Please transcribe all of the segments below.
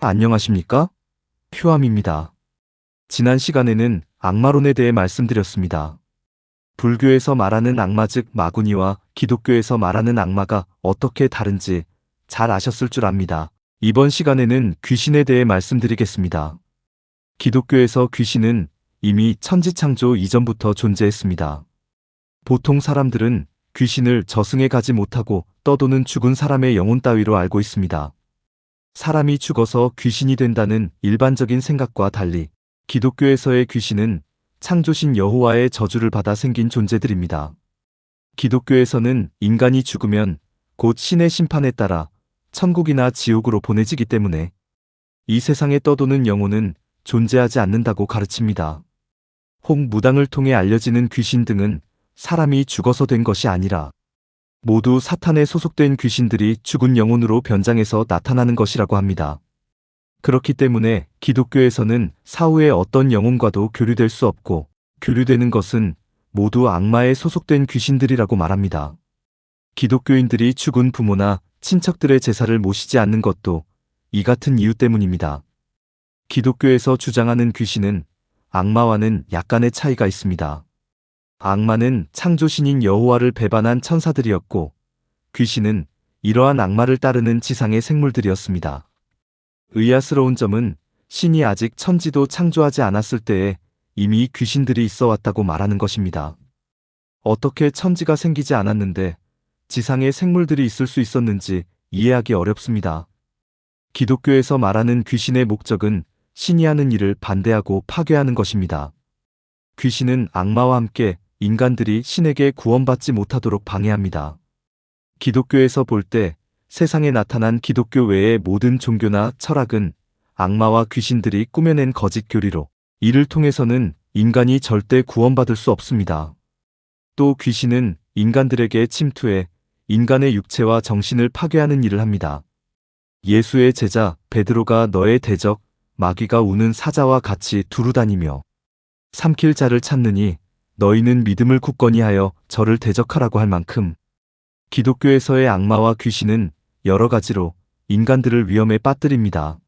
안녕하십니까? 휴암입니다. 지난 시간에는 악마론에 대해 말씀드렸습니다. 불교에서 말하는 악마 즉 마구니와 기독교에서 말하는 악마가 어떻게 다른지 잘 아셨을 줄 압니다. 이번 시간에는 귀신에 대해 말씀드리겠습니다. 기독교에서 귀신은 이미 천지창조 이전부터 존재했습니다. 보통 사람들은 귀신을 저승에 가지 못하고 떠도는 죽은 사람의 영혼 따위로 알고 있습니다. 사람이 죽어서 귀신이 된다는 일반적인 생각과 달리 기독교에서의 귀신은 창조신 여호와의 저주를 받아 생긴 존재들입니다. 기독교에서는 인간이 죽으면 곧 신의 심판에 따라 천국이나 지옥으로 보내지기 때문에 이 세상에 떠도는 영혼은 존재하지 않는다고 가르칩니다. 혹 무당을 통해 알려지는 귀신 등은 사람이 죽어서 된 것이 아니라 모두 사탄에 소속된 귀신들이 죽은 영혼으로 변장해서 나타나는 것이라고 합니다. 그렇기 때문에 기독교에서는 사후의 어떤 영혼과도 교류될 수 없고 교류되는 것은 모두 악마에 소속된 귀신들이라고 말합니다. 기독교인들이 죽은 부모나 친척들의 제사를 모시지 않는 것도 이 같은 이유 때문입니다. 기독교에서 주장하는 귀신은 악마와는 약간의 차이가 있습니다. 악마는 창조신인 여호와를 배반한 천사들이었고 귀신은 이러한 악마를 따르는 지상의 생물들이었습니다. 의아스러운 점은 신이 아직 천지도 창조하지 않았을 때에 이미 귀신들이 있어 왔다고 말하는 것입니다. 어떻게 천지가 생기지 않았는데 지상에 생물들이 있을 수 있었는지 이해하기 어렵습니다. 기독교에서 말하는 귀신의 목적은 신이 하는 일을 반대하고 파괴하는 것입니다. 귀신은 악마와 함께 인간들이 신에게 구원받지 못하도록 방해합니다. 기독교에서 볼 때 세상에 나타난 기독교 외의 모든 종교나 철학은 악마와 귀신들이 꾸며낸 거짓 교리로 이를 통해서는 인간이 절대 구원받을 수 없습니다. 또 귀신은 인간들에게 침투해 인간의 육체와 정신을 파괴하는 일을 합니다. 예수의 제자 베드로가 너의 대적 마귀가 우는 사자와 같이 두루다니며 삼킬 자를 찾느니 너희는 믿음을 굳건히 하여 저를 대적하라고 할 만큼 기독교에서의 악마와 귀신은 여러 가지로 인간들을 위험에 빠뜨립니다.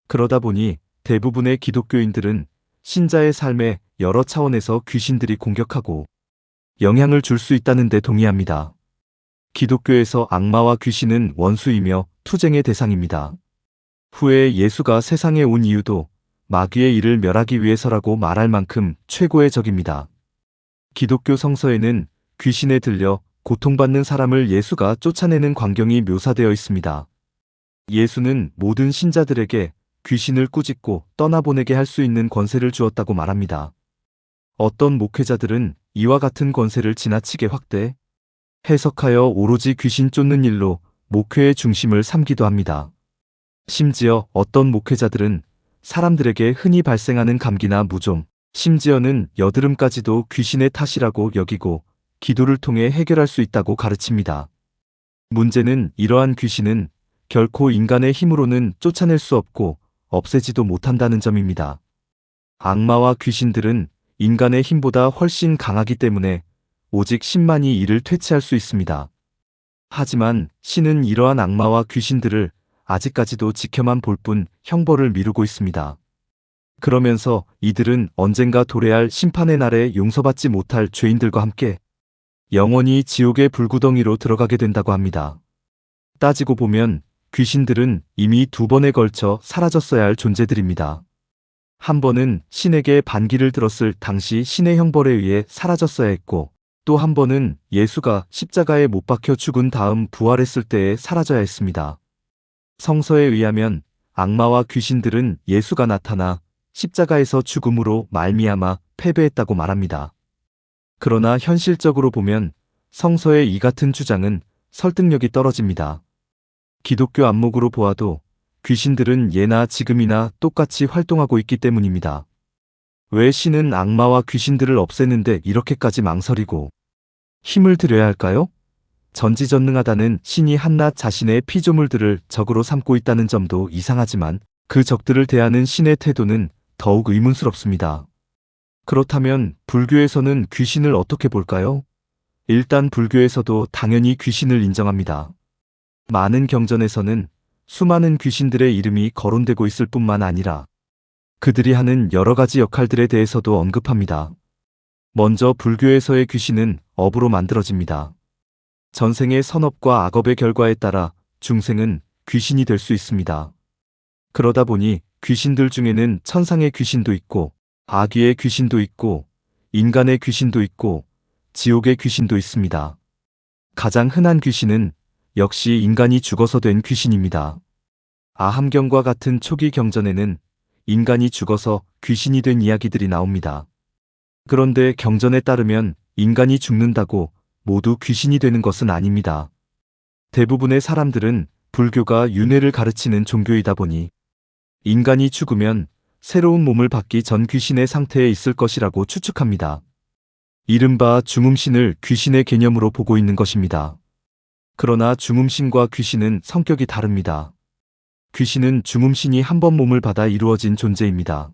그러다 보니 대부분의 기독교인들은 신자의 삶에 여러 차원에서 귀신들이 공격하고 영향을 줄 수 있다는 데 동의합니다. 기독교에서 악마와 귀신은 원수이며 투쟁의 대상입니다. 후에 예수가 세상에 온 이유도 마귀의 일을 멸하기 위해서라고 말할 만큼 최고의 적입니다. 기독교 성서에는 귀신에 들려 고통받는 사람을 예수가 쫓아내는 광경이 묘사되어 있습니다. 예수는 모든 신자들에게 귀신을 꾸짖고 떠나보내게 할 수 있는 권세를 주었다고 말합니다. 어떤 목회자들은 이와 같은 권세를 지나치게 확대, 해석하여 오로지 귀신 쫓는 일로 목회의 중심을 삼기도 합니다. 심지어 어떤 목회자들은 사람들에게 흔히 발생하는 감기나 무좀, 심지어는 여드름까지도 귀신의 탓이라고 여기고 기도를 통해 해결할 수 있다고 가르칩니다. 문제는 이러한 귀신은 결코 인간의 힘으로는 쫓아낼 수 없고 없애지도 못한다는 점입니다. 악마와 귀신들은 인간의 힘보다 훨씬 강하기 때문에 오직 신만이 이를 퇴치할 수 있습니다. 하지만 신은 이러한 악마와 귀신들을 아직까지도 지켜만 볼 뿐 형벌을 미루고 있습니다. 그러면서 이들은 언젠가 도래할 심판의 날에 용서받지 못할 죄인들과 함께 영원히 지옥의 불구덩이로 들어가게 된다고 합니다. 따지고 보면 귀신들은 이미 2번에 걸쳐 사라졌어야 할 존재들입니다. 한 번은 신에게 반기를 들었을 당시 신의 형벌에 의해 사라졌어야 했고 또 한 번은 예수가 십자가에 못 박혀 죽은 다음 부활했을 때에 사라져야 했습니다. 성서에 의하면 악마와 귀신들은 예수가 나타나 십자가에서 죽음으로 말미암아 패배했다고 말합니다. 그러나 현실적으로 보면 성서의 이 같은 주장은 설득력이 떨어집니다. 기독교 안목으로 보아도 귀신들은 예나 지금이나 똑같이 활동하고 있기 때문입니다. 왜 신은 악마와 귀신들을 없애는데 이렇게까지 망설이고 힘을 들여야 할까요? 전지전능하다는 신이 한낱 자신의 피조물들을 적으로 삼고 있다는 점도 이상하지만 그 적들을 대하는 신의 태도는 더욱 의문스럽습니다. 그렇다면 불교에서는 귀신을 어떻게 볼까요? 일단 불교에서도 당연히 귀신을 인정합니다. 많은 경전에서는 수많은 귀신들의 이름이 거론되고 있을 뿐만 아니라 그들이 하는 여러 가지 역할들에 대해서도 언급합니다. 먼저 불교에서의 귀신은 업으로 만들어집니다. 전생의 선업과 악업의 결과에 따라 중생은 귀신이 될 수 있습니다. 그러다 보니 귀신들 중에는 천상의 귀신도 있고 아귀의 귀신도 있고 인간의 귀신도 있고 지옥의 귀신도 있습니다. 가장 흔한 귀신은 역시 인간이 죽어서 된 귀신입니다. 아함경과 같은 초기 경전에는 인간이 죽어서 귀신이 된 이야기들이 나옵니다. 그런데 경전에 따르면 인간이 죽는다고 모두 귀신이 되는 것은 아닙니다. 대부분의 사람들은 불교가 윤회를 가르치는 종교이다 보니 인간이 죽으면 새로운 몸을 받기 전 귀신의 상태에 있을 것이라고 추측합니다. 이른바 중음신을 귀신의 개념으로 보고 있는 것입니다. 그러나 중음신과 귀신은 성격이 다릅니다. 귀신은 중음신이 한 번 몸을 받아 이루어진 존재입니다.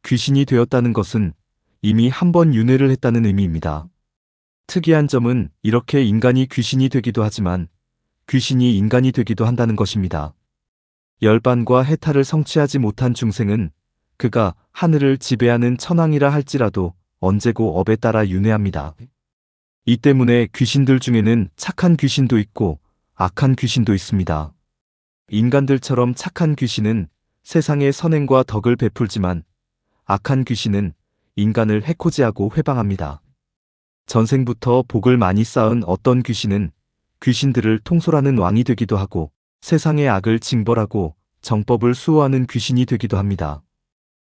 귀신이 되었다는 것은 이미 한 번 윤회를 했다는 의미입니다. 특이한 점은 이렇게 인간이 귀신이 되기도 하지만 귀신이 인간이 되기도 한다는 것입니다. 열반과 해탈을 성취하지 못한 중생은 그가 하늘을 지배하는 천왕이라 할지라도 언제고 업에 따라 윤회합니다. 이 때문에 귀신들 중에는 착한 귀신도 있고 악한 귀신도 있습니다. 인간들처럼 착한 귀신은 세상에 선행과 덕을 베풀지만 악한 귀신은 인간을 해코지하고 회방합니다. 전생부터 복을 많이 쌓은 어떤 귀신은 귀신들을 통솔하는 왕이 되기도 하고 세상의 악을 징벌하고 정법을 수호하는 귀신이 되기도 합니다.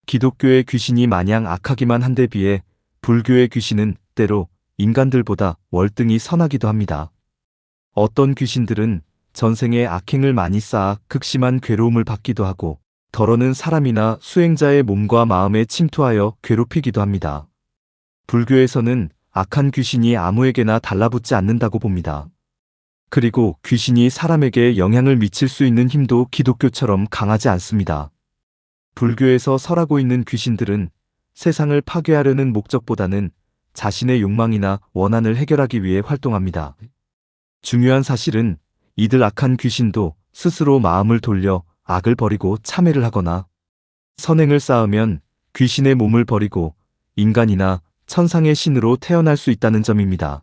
기독교의 귀신이 마냥 악하기만 한데 비해 불교의 귀신은 때로 인간들보다 월등히 선하기도 합니다. 어떤 귀신들은 전생에 악행을 많이 쌓아 극심한 괴로움을 받기도 하고 더러는 사람이나 수행자의 몸과 마음에 침투하여 괴롭히기도 합니다. 불교에서는 악한 귀신이 아무에게나 달라붙지 않는다고 봅니다. 그리고 귀신이 사람에게 영향을 미칠 수 있는 힘도 기독교처럼 강하지 않습니다. 불교에서 설하고 있는 귀신들은 세상을 파괴하려는 목적보다는 자신의 욕망이나 원한을 해결하기 위해 활동합니다. 중요한 사실은 이들 악한 귀신도 스스로 마음을 돌려 악을 버리고 참회를 하거나 선행을 쌓으면 귀신의 몸을 버리고 인간이나 천상의 신으로 태어날 수 있다는 점입니다.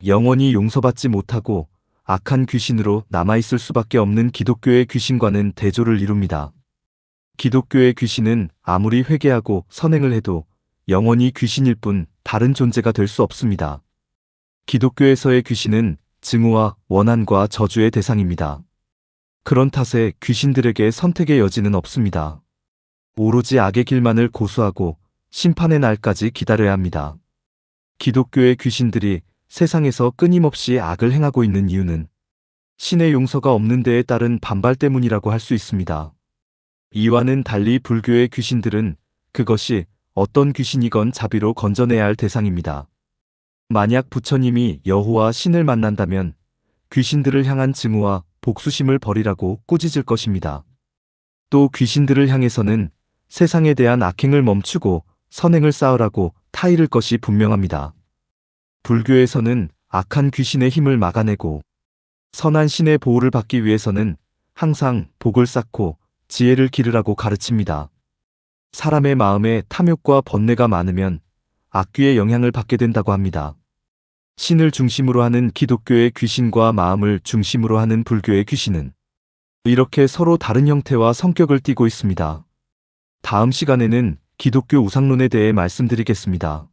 영원히 용서받지 못하고 악한 귀신으로 남아있을 수밖에 없는 기독교의 귀신과는 대조를 이룹니다. 기독교의 귀신은 아무리 회개하고 선행을 해도 영원히 귀신일 뿐 다른 존재가 될 수 없습니다. 기독교에서의 귀신은 증오와 원한과 저주의 대상입니다. 그런 탓에 귀신들에게 선택의 여지는 없습니다. 오로지 악의 길만을 고수하고 심판의 날까지 기다려야 합니다. 기독교의 귀신들이 세상에서 끊임없이 악을 행하고 있는 이유는 신의 용서가 없는 데에 따른 반발 때문이라고 할 수 있습니다. 이와는 달리 불교의 귀신들은 그것이 어떤 귀신이건 자비로 건져내야 할 대상입니다. 만약 부처님이 여호와 신을 만난다면 귀신들을 향한 증오와 복수심을 버리라고 꾸짖을 것입니다. 또 귀신들을 향해서는 세상에 대한 악행을 멈추고 선행을 쌓으라고 타이를 것이 분명합니다. 불교에서는 악한 귀신의 힘을 막아내고 선한 신의 보호를 받기 위해서는 항상 복을 쌓고 지혜를 기르라고 가르칩니다. 사람의 마음에 탐욕과 번뇌가 많으면 악귀의 영향을 받게 된다고 합니다. 신을 중심으로 하는 기독교의 귀신과 마음을 중심으로 하는 불교의 귀신은 이렇게 서로 다른 형태와 성격을 띠고 있습니다. 다음 시간에는 기독교 우상론에 대해 말씀드리겠습니다.